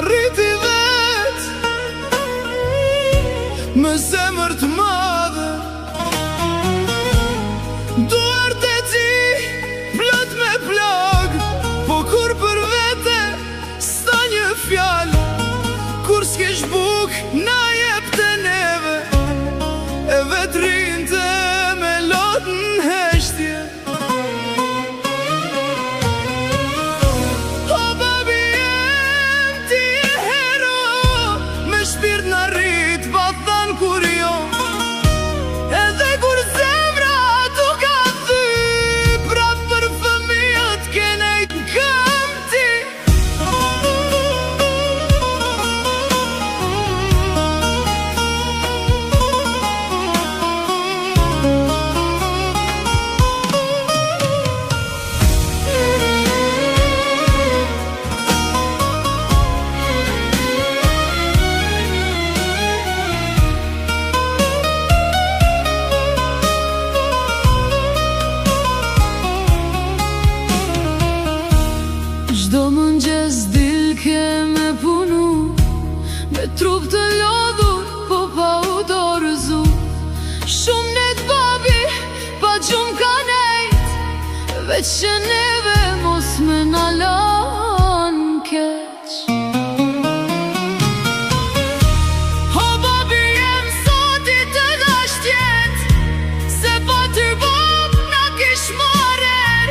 rriti vet me zemër të madhe, duart e ti plot me plag, po kur për vete s'ta një fjallë, kur s'kesh buk na jep të neve, e vetrin të me lot n'heshtje. O babi jem, ti e hero, me shpirt në rrit pa than kur jo, edhe kur zemra tu ka thy, prap për fëmijët kenejt n'këm ti. Çdo mëngjes dil ke me punu, me trup të lodhur, po pa u dorëzu. Shumë net babi, pa gjumë ka nejt, veç që neve mos me na lan keq. O babi jem, sot i të dasht jet, se pa ty bab na kish marer,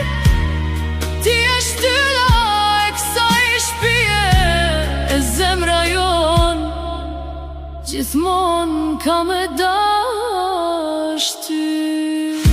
ti e shtylla e zemra jon, gjithmon ka me dash ty.